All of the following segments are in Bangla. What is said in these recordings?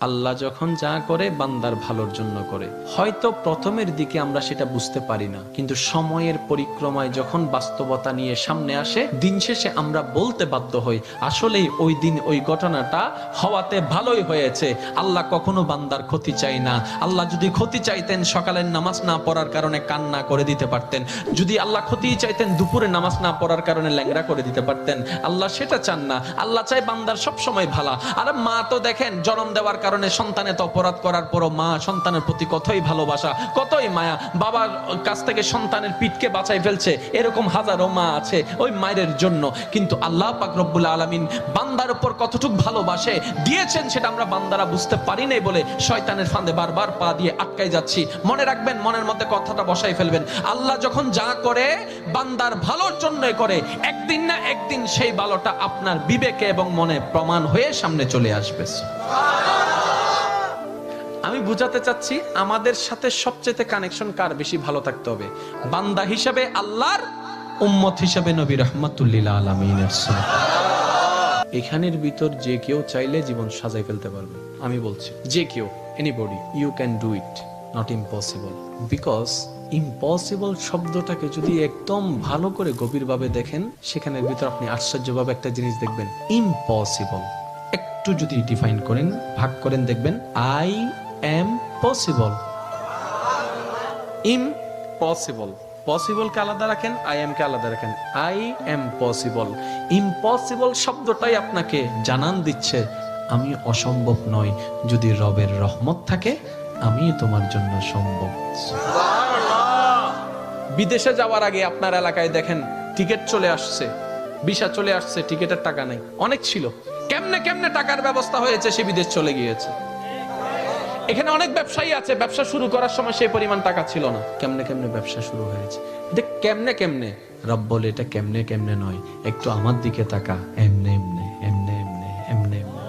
আল্লাহ যখন যা করে বান্দার ভালোর জন্য করে। হয়তো প্রথমের দিকে আমরা সেটা বুঝতে পারি না, কিন্তু সময়ের পরিক্রমায় যখন বাস্তবতা নিয়ে সামনে আসে, দিন শেষে আমরা বলতে বাধ্য হই আসলেই ওই দিন ওই ঘটনাটা হওয়াতে ভালোই হয়েছে। আল্লাহ কখনো বান্দার ক্ষতি চাই না। আল্লাহ যদি ক্ষতি চাইতেন সকালের নামাজ না পড়ার কারণে কান্না করে দিতে পারতেন। যদি আল্লাহ ক্ষতি চাইতেন দুপুরে নামাজ না পড়ার কারণে ল্যাংড়া করে দিতে পারতেন। আল্লাহ সেটা চান না। আল্লাহ চাই বান্দার সব সময় ভালো। আর মা তো দেখেন জন্ম দেওয়ার কারণে সন্তানের তো অপরাধ করার পরও মা সন্তানের প্রতি কতই ভালোবাসা, কতই মায়া। বাবার কাছ থেকে সন্তানের পিঠকে বাঁচাই ফেলছে, এরকম হাজারো মা আছে ওই মায়ের জন্য। কিন্তু আল্লাহ পাক রব্বুল আলামিন বান্দার উপর কতটুকু ভালোবাসে দিয়েছেন সেটা আমরা বান্দারা বুঝতে পারি নাই বলে শয়তানের ফাঁদে বারবার পা দিয়ে আটকাই যাচ্ছি। মনে রাখবেন, মনের মধ্যে কথাটা বসাই ফেলবেন, আল্লাহ যখন যা করে বান্দার ভালোর জন্যই করে। একদিন না একদিন সেই ভালোটা আপনার বিবেকে এবং মনে প্রমাণ হয়ে সামনে চলে আসবে। আমি বুঝাতে চাচ্ছি আমাদের সাথে সবচেয়ে কানেকশন কার বেশি ভালো থাকতে হবে, বান্দা হিসেবে আল্লাহর, উম্মত হিসেবে নবী রাহমাতুল্লিল আলামিনের। এখানের ভিতর যে কেউ চাইলে জীবন সাজাই ফেলতে পারবে। আমি বলছি যে কেউ, anybody, you can do it, not impossible. Because impossible শব্দটাকে যদি একদম ভালো করে গভীরভাবে দেখেন, সেখানের ভিতর আপনি আশ্চর্যভাবে একটা জিনিস দেখবেন। ইম্পসিবল একটু যদি ডিফাইন করেন, ভাগ করেন, দেখবেন I am possible. Impossible, possible কে আলাদা রাখেন, আই এম কে আলাদা রাখেন। I am possible. ইম্পসিবল শব্দটাই আপনাকে জানান দিচ্ছে আমি অসম্ভব নই, যদি রবের রহমত থাকে আমি তোমার জন্য সম্ভব। বিদেশে যাওয়ার আগে আপনার এলাকায় দেখেন টিকিট চলে আসছে, ভিসা চলে আসছে, টিকিটের টাকা নাই। অনেক ছিল, কেমনে কেমনে টাকার ব্যবস্থা হয়েছে, সে বিদেশ চলে গিয়েছে। এখানে অনেক ব্যবসায়ী আছে, ব্যবসা শুরু করার সময় সেই পরিমাণ টাকা ছিল না, কেমনে কেমনে ব্যবসা শুরু হয়েছে। এটা কেমনে কেমনে, রব বলে এটা কেমনে কেমনে নয়, একটু আমার দিকে তাকা, এমনে এমনে এমনে এমনে এমনে এমনে।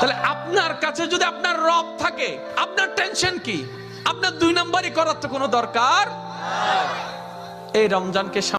তাহলে আপনার কাছে যদি আপনার রব থাকে, আপনার টেনশন কি? আপনার দুই নাম্বারই করার তো কোনো দরকার। এই রমজানকে